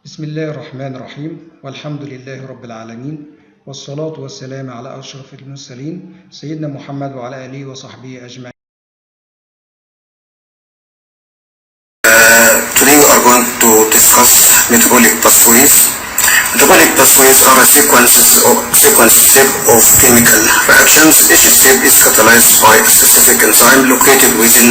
بسم الله الرحمن الرحيم والحمد لله رب العالمين والصلاة والسلام على أشرف المرسلين سيدنا محمد وعلى آله وصحبه أجمعين. Today we are going to discuss metabolic pathways. Metabolic pathways are a sequence step of chemical reactions. Each step is catalyzed by a specific enzyme located within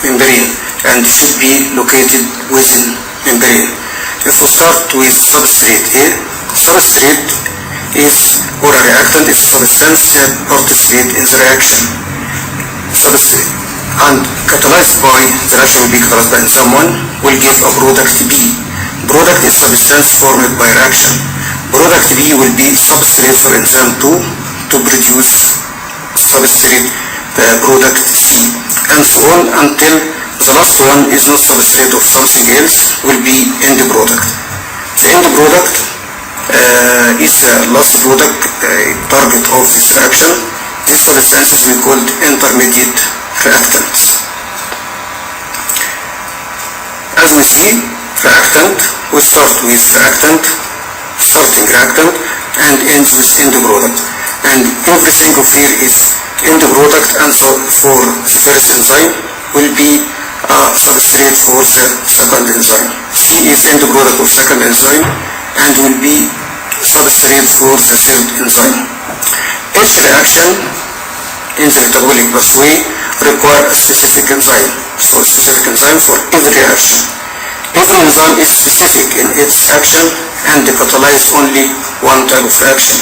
membrane and should be located within membrane. If we start with substrate here, substrate is, or a reactant is a substance that participates in the reaction. Substrate and catalyzed by the reaction will be catalyzed by enzyme 1 will give a product B. Product is substance formed by reaction. Product B will be substrate for enzyme 2 to produce substrate product C, and so on until the last one is not substrate of something else, will be end product. The end product is the last product target of this reaction. These substances we called intermediate reactants. As we see, reactant, we start with reactant, starting reactant, and ends with end product. And everything of here is end product, and so for the first enzyme will be substrate for the second enzyme. C is end product of second enzyme and will be substrate for the third enzyme. Each reaction in the metabolic pathway require a specific enzyme. So specific enzyme for every reaction. Every enzyme is specific in its action and catalyze only one type of reaction.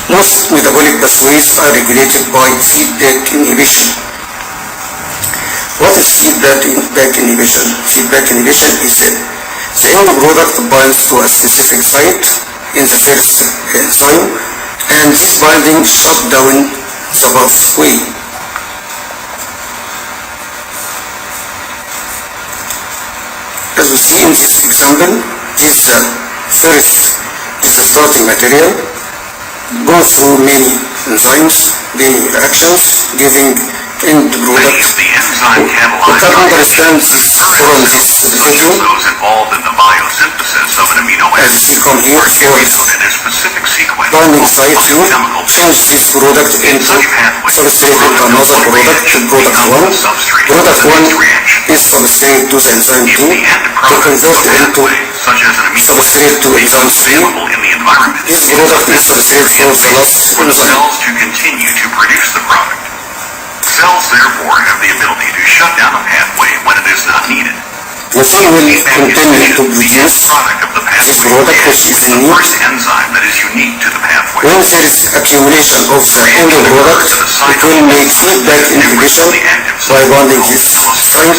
Most metabolic pathways are regulated by feedback inhibition. What is feedback inhibition? Feedback inhibition is the end product binds to a specific site in the first enzyme, and this binding shuts down the pathway. As we see in this example, this first is the starting material, goes through many enzymes, many reactions, giving end product. We can understand this from this video. As you see come here, for binding site here, change this product into substrate into another product, to product 1. Product 1 is substrate to the enzyme 2 to convert into substrate to enzyme 3. This product is substrate for the last enzyme. Cells therefore have the ability to shut down a pathway when it is not needed. The cell will continue to produce this product which is in need. Enzyme that is unique to the pathway. When there is accumulation of the end product, it will make feedback inhibition by binding this site.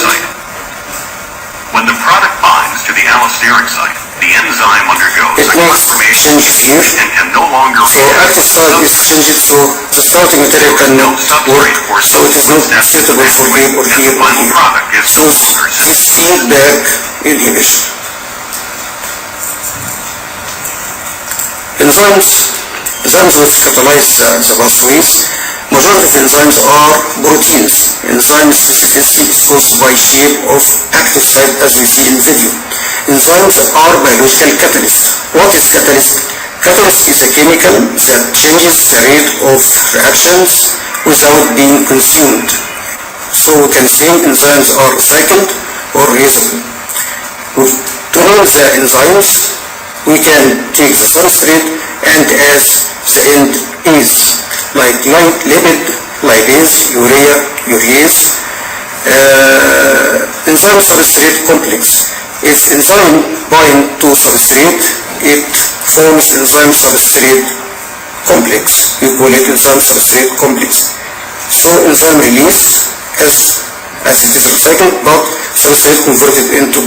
When the product binds to the allosteric site, the enzyme undergoes it makes changes here. and no longer So active site is changed, so the starting material cannot work, so it is not suitable for here or here or here. So this feedback inhibition. Enzymes which catalyze the pathways. Majority of enzymes are proteins. Enzyme specificity is caused by shape of active site, as we see in video. Enzymes are biological catalysts. What is catalyst? Catalyst is a chemical that changes the rate of reactions without being consumed. So we can say enzymes are cycled or reversible. To know the enzymes, we can take the substrate and as the end is like lipid, lipase, urea, urease. Enzyme substrate complex. If enzyme bind to substrate, it forms enzyme substrate complex. We call it enzyme substrate complex. So enzyme release as it is recycled, but substrate converted into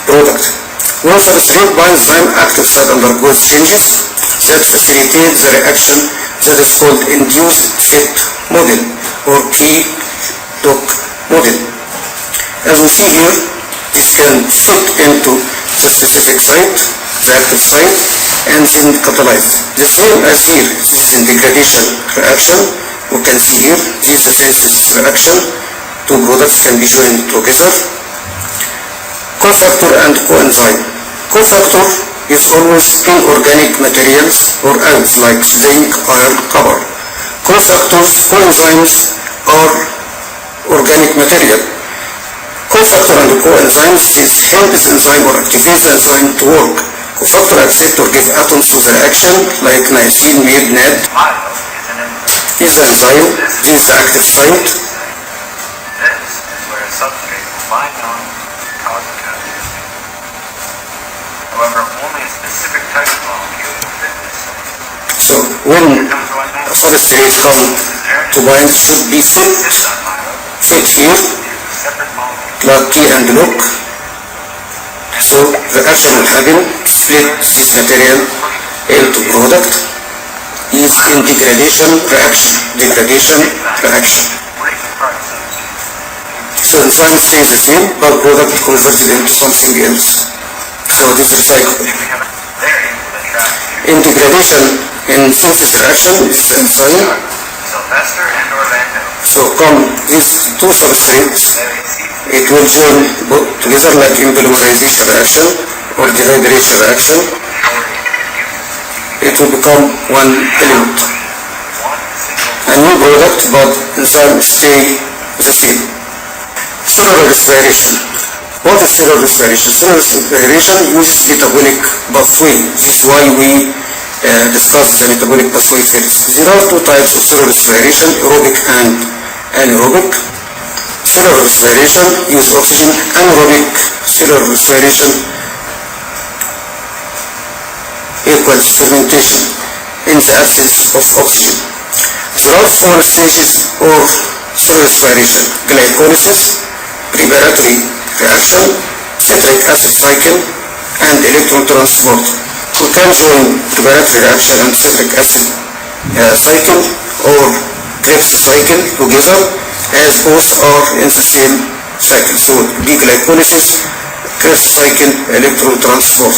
product. When substrate binds enzyme, active site undergoes changes that facilitate the reaction that is called induced effect model or K-Dock model. As we see here, this can fit into the specific site, the active site, and then catalyze. The same as here, this is in degradation reaction. We can see here, this is the synthesis reaction. Two products can be joined together. Cofactor and coenzyme. Cofactor is always inorganic materials or ions like zinc, iron, copper. Cofactors, coenzymes are organic material. Cofactor and coenzymes helps enzyme or activates the enzyme to work. Cofactor accept or give atoms to the reaction like niacin made NAD is the enzyme. This is the active site. This is where a substrate will bind on and cause a catalyst. However, only a specific type of molecule will fit this site. So when a substrate comes to bind, it should be fit here, like T and look. So the action will happen, split this material into product, is in degradation reaction. So enzyme stays the same, but product converted into something else. So this is cycle. In degradation, in synthesis reaction, is the enzyme. So come these two substrates, it will join both together like in polymerization reaction or dehydration reaction. It will become one element. A new product, but enzyme stay the same. Cellular respiration. What is cellular respiration? Cellular respiration uses metabolic pathway. This is why we discuss the metabolic pathway first. There are two types of cellular respiration, aerobic and anaerobic. Cellular respiration use oxygen. Anaerobic cellular respiration equals fermentation in the absence of oxygen. There are four stages of cellular respiration: glycolysis, preparatory reaction, citric acid cycle, and electron transport. We can join preparatory reaction and citric acid cycle or Krebs cycle together, as both are in the same cycle. So glycolysis, Krebs cycle, electron transport.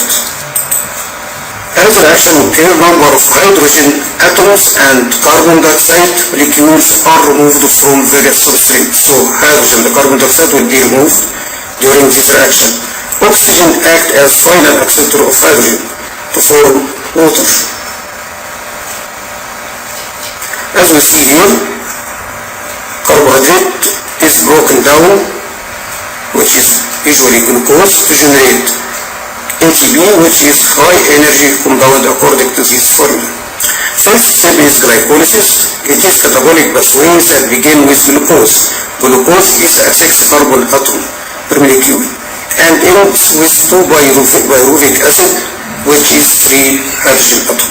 As the reaction occurs, number of hydrogen atoms and carbon dioxide molecules are removed from various substrates. So hydrogen and carbon dioxide will be removed during this reaction. Oxygen acts as final acceptor of hydrogen to form water. As we see here, carbohydrate is broken down, which is usually glucose, to generate ATP, which is high energy compound according to this formula. First step is glycolysis. It is metabolic pathway that begin with glucose. Glucose is a 6 carbon atom per molecule and ends with 2 pyruvic acid, which is 3 hydrogen atom.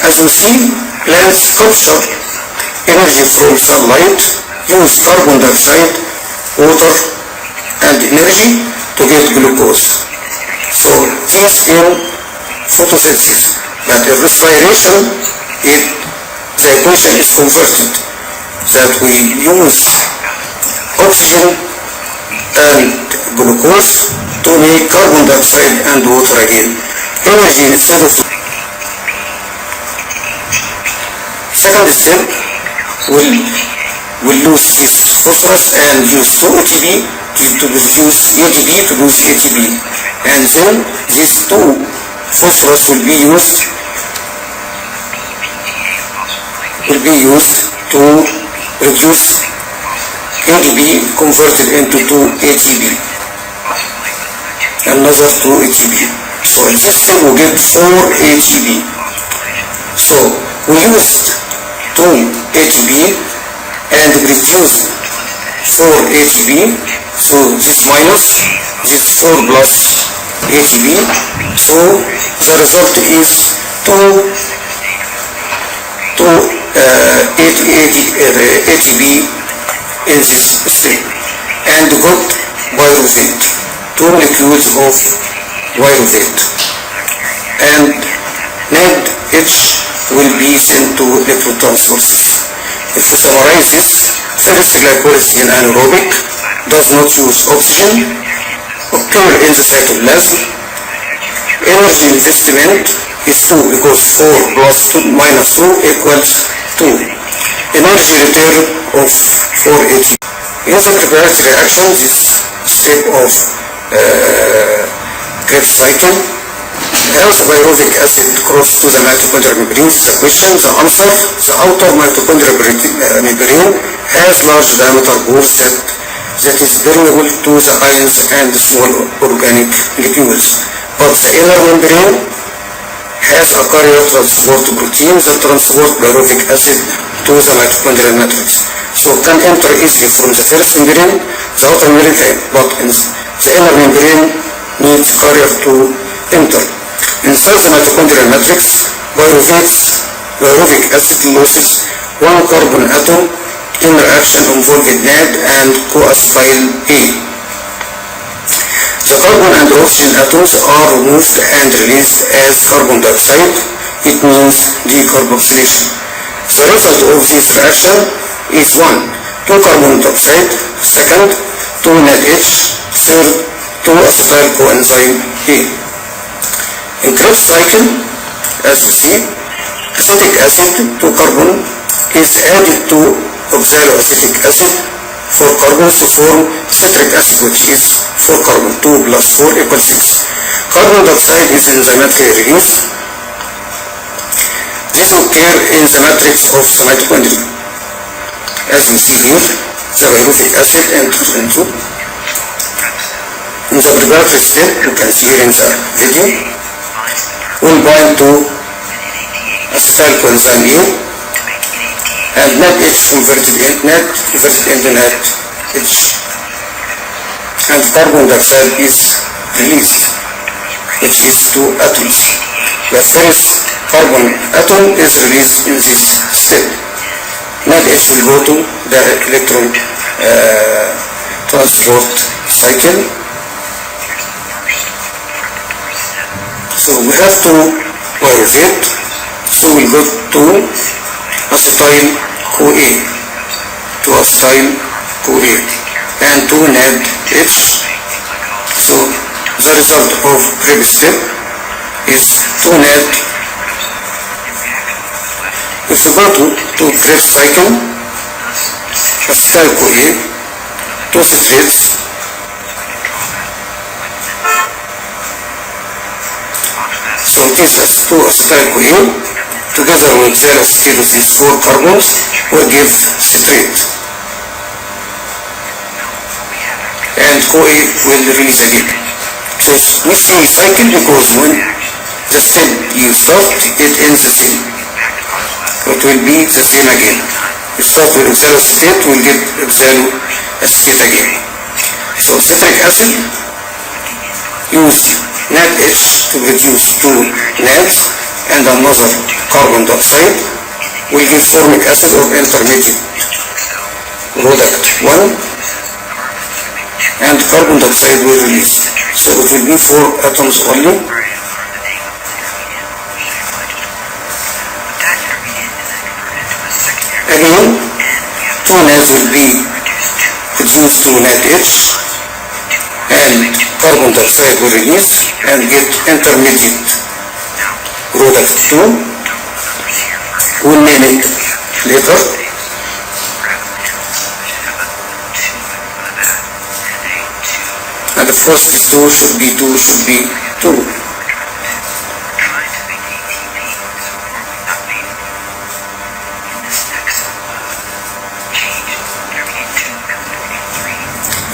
As you see, plants capture energy from sunlight, use carbon dioxide, water, and energy to get glucose. So this in photosynthesis, but in respiration, the equation is converted, that we use oxygen and glucose to make carbon dioxide and water again. Energy instead of. Second step, we'll lose this phosphorus and use 2 ATP to produce ATP to produce ATP. And then these 2 phosphorus will be used to produce ADP converted into 2 ATP. Another 2 ATP. So in this thing we get 4 ATP. So we used 2 ATP and produced 4 ATP. So this minus this 4 plus ATP. So the result is 2 ATP in this state, and got pyruvate, 2 molecules of pyruvate, and NADH will be sent to electron transporters. If we summarize this, first glycolysis in anaerobic does not use oxygen, occur in the cytoplasm. Energy investment is 2 because 4 plus 2 minus 2 equals 2. Energy return of 4 ATP. In the preparatory reaction, this step of Krebs cycle, the pyruvic acid cross to the mitochondrial membrane? This is the question. The answer, the outer mitochondrial membrane has large diameter pores that is permeable to the ions and small organic molecules. But the inner membrane has a carrier transport protein that transport pyruvic acid to the mitochondrial matrix. So can enter easily from the first membrane, the outer membrane, but in the inner membrane needs carrier to enter. Inside the mitochondrial matrix, pyruvic acid loses one carbon atom in reaction involving NAD and co-acetyl A. The carbon and oxygen atoms are removed and released as carbon dioxide. It means decarboxylation. The result of this reaction is 1. 2 carbon dioxide, second 2 NADH, third 2 acetyl coenzyme A. In Krebs cycle, as you see, acetic acid 2 carbon is added to oxaloacetic acid 4 carbons to form citric acid, which is 4 carbon. 2 plus 4 equals 6. Carbon dioxide is enzymatically released. This occurs in the matrix of the mitochondria. As you see here, the pyruvic acid enters into. In the preparatory step, you can see here in the video, will bind to acetyl coenzyme A and NADH converted into NADH, and carbon dioxide is released, which is 2 atoms. The first carbon atom is released in this step. NADH will go to the electron transport cycle. So we have to pyruvate, so we'll go to acetyl-CoA, and to NADH. So the result of Krebs step is 2 NAD. If you go to Krebs cycle, acetyl-CoA, 2 citrates, so it is 2 acetyl-CoA together with their acetate of these 4 carbons will give citrate, and CoA will release again. So it's not a cycle because when the step you start, it ends the same. It will be the same again. You start with oxaloacetate, will give oxaloacetate again. So citric acid use NADH to produce 2 NADs and another carbon dioxide will give formic acid or intermediate product 1, and carbon dioxide will release. So it will be 4 atoms only. Again, 2 NADs will be produced to NADH, and carbon dioxide will release and get intermediate product 2. We'll name it later. And the first 2 should be 2.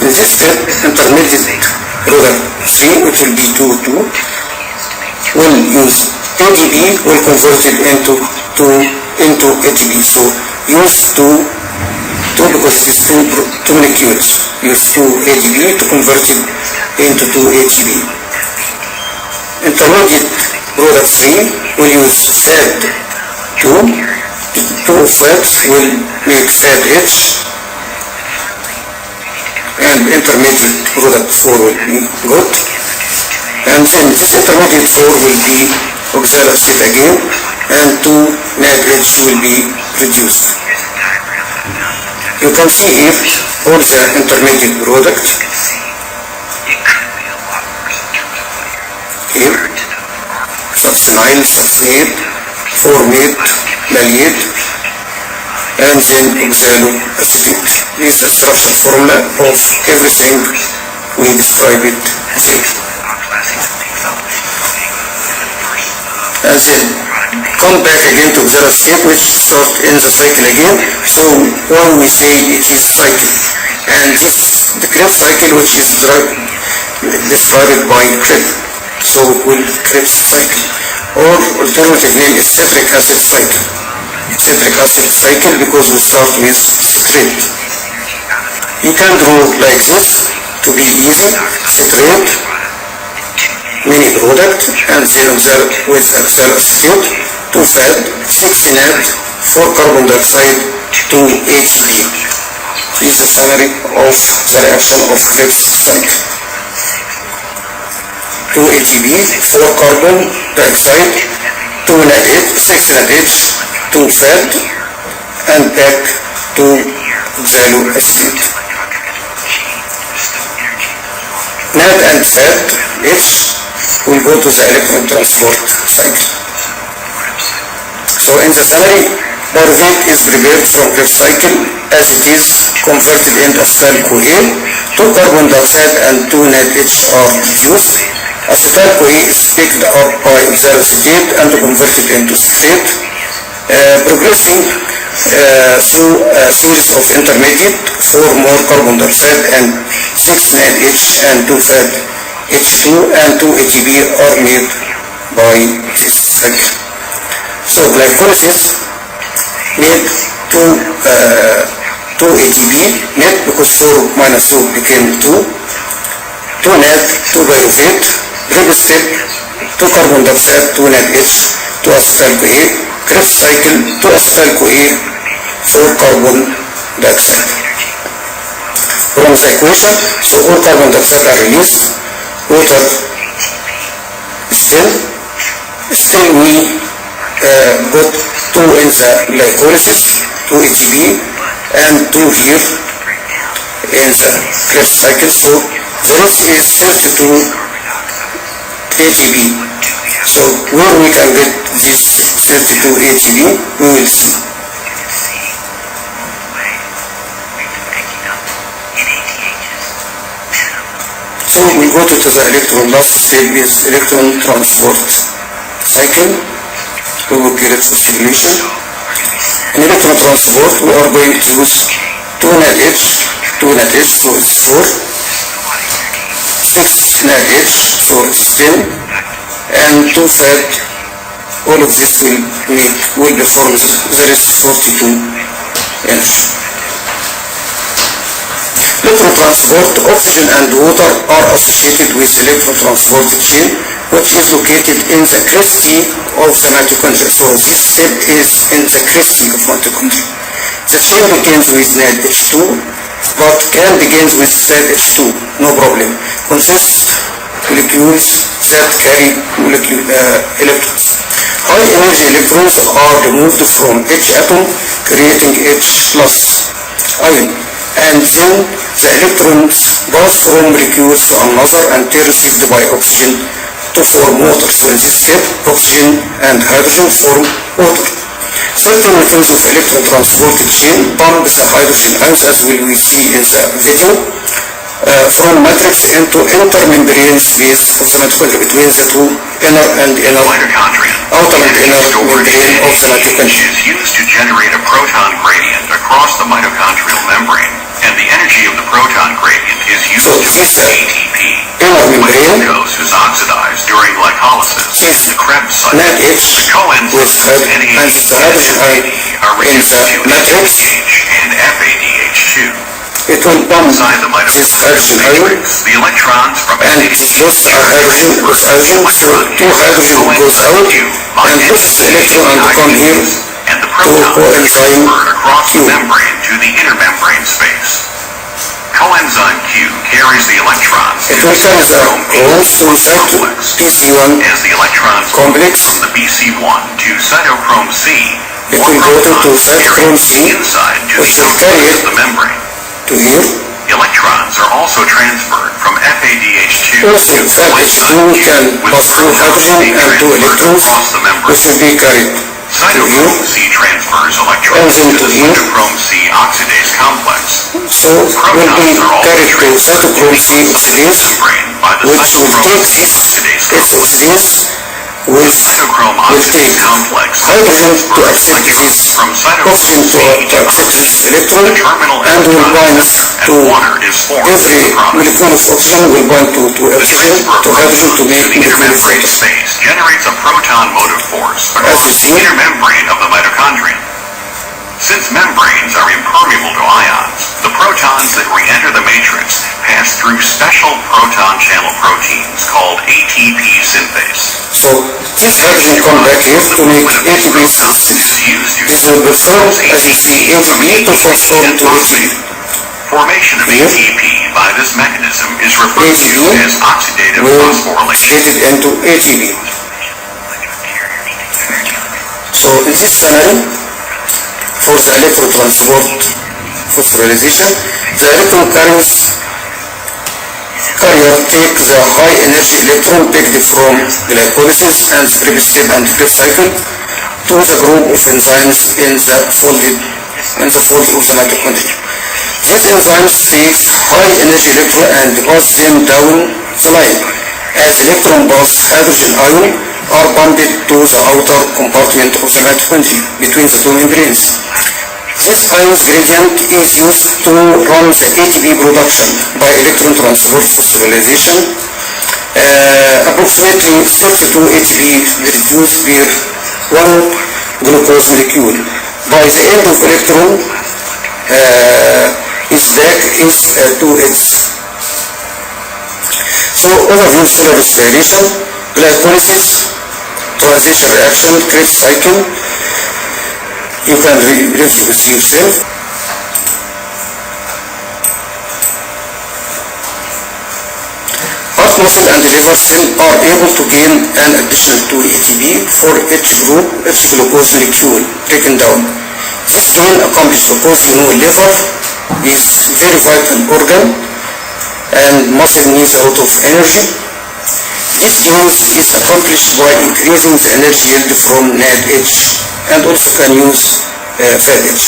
In this step, intermediate product 3, which will be 2, will use ADP, will convert it into ATP. So use 2 because it is 2 molecules. Use 2 ADP to convert it into 2 ATP. Intermediate product 3 will use FAD2. 2 of FADs will make FADH. And intermediate product 4 will be good, and then this intermediate 4 will be oxaloacetate again, and 2 NADH will be produced. You can see here all the intermediate product here: succinyl, succinate, formate, malate, and then oxaloacetate. This is the structural formula of everything we described here. and then come back again to zero state, which start in the cycle again. So when we say it is cycle, and this the Krebs cycle, which is described by Krebs, so it will Krebs cycle, or alternative name is citric acid cycle. Citric acid cycle because we start with citrate. You can draw like this to be easy. Citrate, mini product, and then with oxaloacetate, 2 fat, 6 NAD, 4 carbon dioxide, 2 ATP. This is a summary of the reaction of Krebs cycle. 2 ATP, 4 carbon dioxide, 2 NADH, 6 NADH, 2 fat, and back to oxaloacetate. NAD and fat, H, will go to the electron transport cycle. So in the summary, pyruvate is prepared from Krebs cycle as it is converted into acetyl-CoA. 2 carbon dioxide and 2 NADH are reduced. Acetyl-CoA is picked up by oxaloacetate and converted into citrate, progressing through a series of intermediate, 4 more carbon dioxide and 6 NADH and 2 fat H2 and 2 ATP are made by this cycle. So glycolysis made 2 ATP net because 4 minus 2 became 2 NAD, 2 pyruvate, previous step, 2 carbon dioxide, 2 NADH, 2 acetyl-CoA, Krebs cycle, 2 acetyl-CoA, 4 carbon dioxide. From the equation, so all carbon dioxide are released, water still we got 2 in the glycolysis, 2 ATP, and 2 here in the Krebs cycle, so the rest is 32 ATP. So where we can get this 32 ATP, we will see. So we go to the electron, last step is electron transport cycle. We will get it for simulation. In electron transport, we are going to use 2 NADH, so it's 4, 6 NADH, so it's 10, and 2 fat. All of this will be formed, there is 42 energy. Electron transport, oxygen and water are associated with electron transport chain, which is located in the crusty of the mitochondria. So this step is in the crusty of mitochondria. The chain begins with NADH2, but can begin with fat H2, no problem. Consists molecules that carry electrons. High energy electrons are removed from H atom, creating H plus ion. And then the electrons pass from molecules to another and they received by oxygen to form water. So in this step, oxygen and hydrogen form water. Certain methods of electron transport chain pump the hydrogen ions, as will we see in the video, from matrix into intermembrane space of the mitochondria, between the two outer and inner membrane of the mitochondria. Is used to generate a proton gradient across the mitochondrial membrane, and the energy of the proton gradient is used to make ATP. When glucose is oxidized during glycolysis, the Krebs cycle, coenzymes NADH are reduced to NADH and FADH2. It will pump inside the this hydrogen ion, the electrons from and it lost hydrogen with hydrogen, so 2 hydrogen goes out, and this electron and come here and the to proton is coenzyme transferred across Q. the membrane to the intermembrane space. Coenzyme Q carries the electrons It will carry the ions to inside PC1 as the electrons complex. from the BC1 to cytochrome C. It will go to cytochrome C, inside to which the will carry outer it of the membrane. to here. Electrons are also transferred from FADH2 Also, fat H2 can pass through hydrogen and 2 electrons, which will be carried to here, cytochrome C transfers electrons and then to to the here. cytochrome C oxidase complex. So will be carried to cytochrome C oxidase, which will take this oxidase will hydrogen to accept this oxygen to accept this electron, and will bind to every molecule of oxygen will bind to oxygen to hydrogen to make molecule of water. Space generates a proton motive force across the inner membrane of the mitochondrion. Since membranes are impermeable to ions, the protons that re-enter the matrix pass through special proton channel proteins called ATP synthase. So this hydrogen comes back here to make ATP synthesis. This will perform, as you see, ATP to transform to ATP. Formation of ATP by this mechanism is referred to as oxidative phosphorylation. Translated into ATP. So in this scenario, for the electron transport phosphorylation, the electron carrier take the high energy electron picked from glycolysis and Krebs step and Krebs cycle to the group of enzymes in the fold of the mitochondria. These enzymes take high energy electron and pass them down the line. As electron pass, hydrogen ion are pumped to the outer compartment of the mitochondria between the two membranes. This ions gradient is used to run the ATP production by electron transport phosphorylation. Approximately 32 ATP produced per 1 glucose molecule. By the end of electron is back is to its. So overview cellular respiration, glycolysis, transition reaction, Krebs cycle. You can read with yourself. Heart muscle and liver cell are able to gain an additional 2 ATP for each group, each glucose molecule taken down. This gain accomplished because liver is very vital organ and muscle needs a lot of energy. This gain is accomplished by increasing the energy yield from NADH and also can use FADH,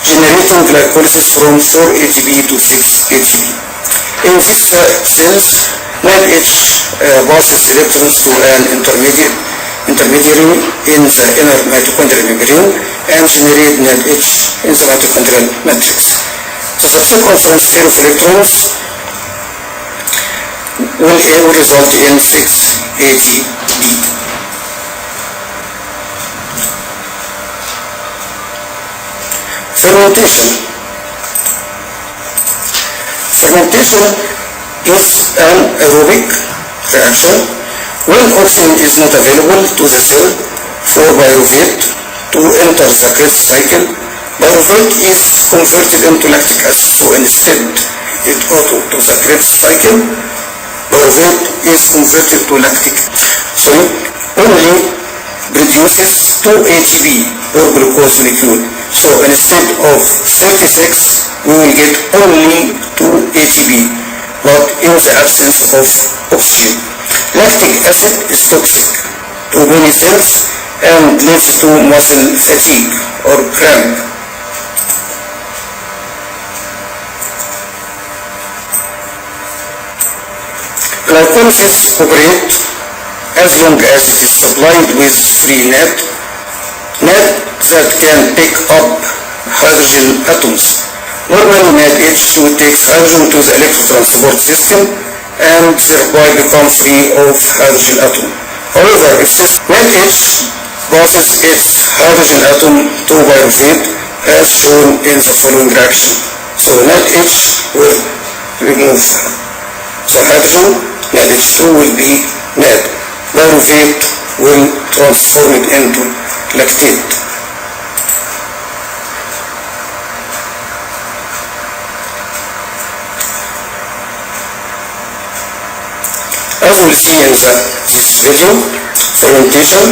generating glycolysis from 4 ATP to 6 ATP. In these cells, NADH passes electrons to an intermediary in the inner mitochondrial membrane and generate NADH in the mitochondrial matrix. The subsequent transfer of electrons will result in 6 ATP. Fermentation. Fermentation is an aerobic reaction when oxygen is not available to the cell for pyruvate to enter the Krebs cycle. Pyruvate is converted into lactic acid. So instead it goes to the Krebs cycle, pyruvate is converted to lactic. So only produces 2 ATP per glucose molecule. So instead of 36, we will get only 2 ATP, but in the absence of oxygen. Lactic acid is toxic to many cells and leads to muscle fatigue or cramp. Glycolysis operates as long as it is supplied with free NAD that can pick up hydrogen atoms. Normally NADH2 takes hydrogen to the electrotransport system and thereby become free of hydrogen atom. However, if this NADH passes its hydrogen atom to pyruvate as shown in the following reaction. So NADH will remove the hydrogen, NADH2 will be NAD. Pyruvate will transform it into lactate. As we see in this video, fermentation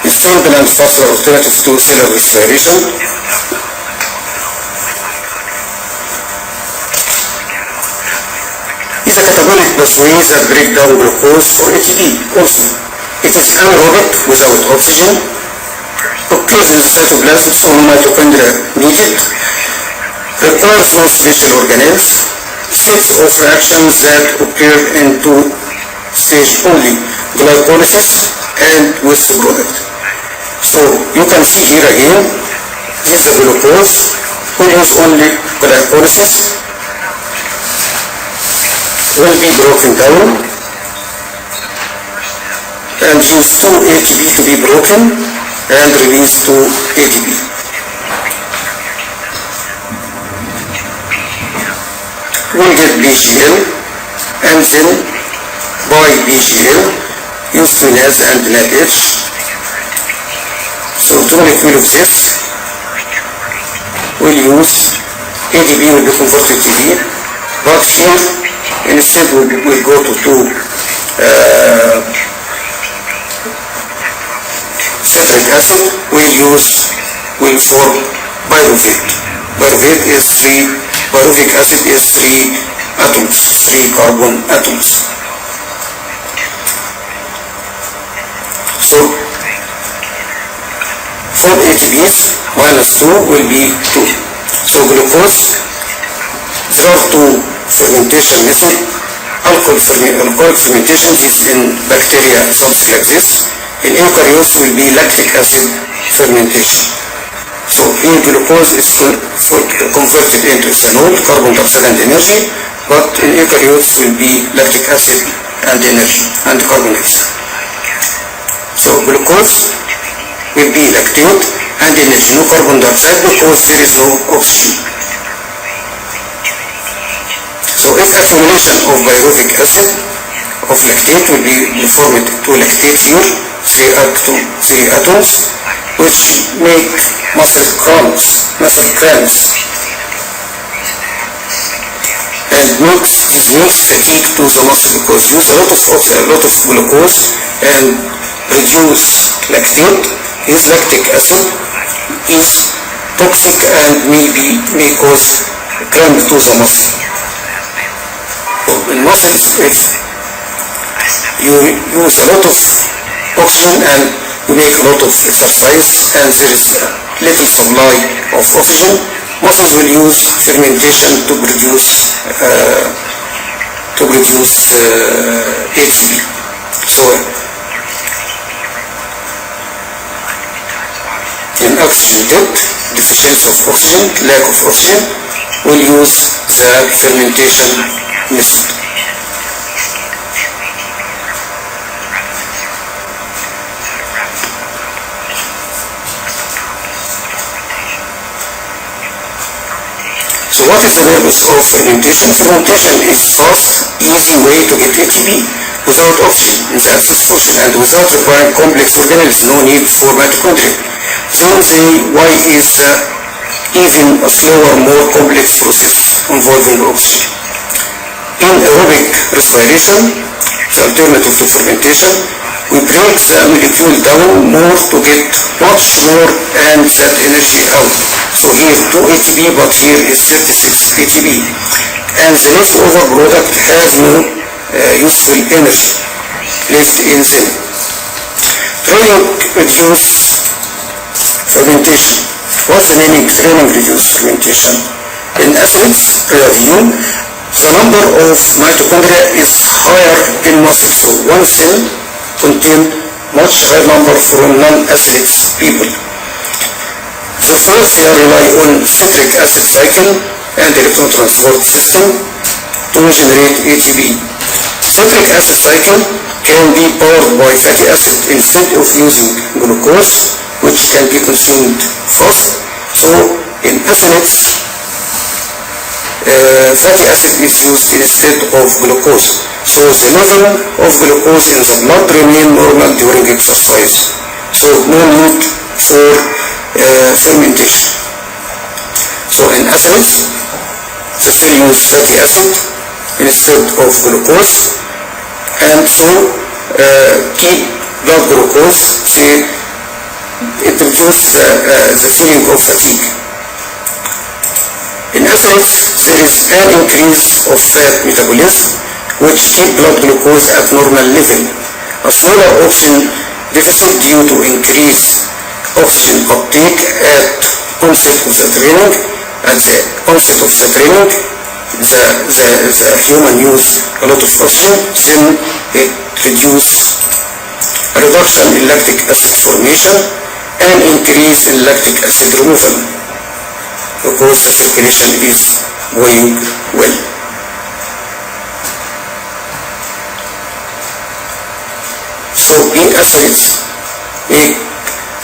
is simple and faster alternative to cellular respiration. Is a catabolic pathway that breaks down glucose for ATP also. It is anaerobic without oxygen, occurs in the cytoplasm, so mitochondria need it, requires no special organelles, sets of reactions that occur in 2 stages only, glycolysis and waste product. So you can see here again, this is the glucose. We use only glycolysis. Will be broken down and use 2 ATP to be broken and release 2 ATP. We'll get BGL and then by BGL use quinase and NADH. So 2 molecules of this will use ADP will be converted to D, but here instead we'll go to 2 citric acid. Will form pyruvate. Pyruvic acid is 3 atoms, 3 carbon atoms. So 4 ATPs minus 2 will be 2. So glucose, there are 2 fermentation methods. Alcoholic fermentation is in bacteria, something like this. In eukaryotes will be lactic acid fermentation. So here glucose is converted into ethanol, carbon dioxide and energy, but in eukaryotes will be lactic acid and energy and carbon dioxide. So glucose will be lactate and energy, no carbon dioxide because there is no oxygen. So if accumulation of pyruvic acid of lactate will be formed to lactate here, 3 atoms, which make muscle cramps, and makes fatigue to the muscle because use a lot of glucose and reduce lactate. His lactic acid is toxic and may cause cramp to the muscle. In muscles, if you use a lot of oxygen and you make a lot of exercise and there is little supply of oxygen, muscles will use fermentation to produce ATP. So in oxygen deficiency of oxygen, lack of oxygen, will use the fermentation method. So what is the purpose of fermentation? Fermentation is fast, easy way to get ATP without oxygen in the active solution and without requiring complex organelles, no need for mitochondria. Then why is even a slower, more complex process involving oxygen? In aerobic respiration, the alternative to fermentation, we break the molecule down more to get much more and that energy out. So here 2 ATP, but here is 36 ATP. And the leftover product has no useful energy left in them. Training reduce fermentation. What's the meaning training reduce fermentation? In acids review, the number of mitochondria is higher in muscle. So one cell contains much higher number from non-acidic people. The first they rely on citric acid cycle and electron transport system to generate ATP. Citric acid cycle can be powered by fatty acid instead of using glucose, which can be consumed fast. So in acids, fatty acid is used instead of glucose. So the level of glucose in the blood remain normal during exercise. So no need for fermentation. So in acids, the cell use fatty acid instead of glucose, and so keep blood glucose. It reduces the feeling of fatigue. In acids, there is an increase of fat metabolism, which keep blood glucose at normal level. A smaller oxygen deficit due to increased oxygen uptake at onset of the training. At the onset of the training, the human use a lot of oxygen, then it reduces a reduction in lactic acid formation and increase in lactic acid removal because the circulation is going well. So being acids make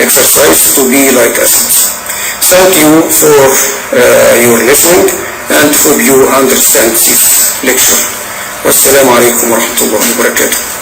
exercise to be like acids. Thank you for your listening and hope you understand this lecture. Wassalamu alaikum wa rahmatullahi wa barakatuh.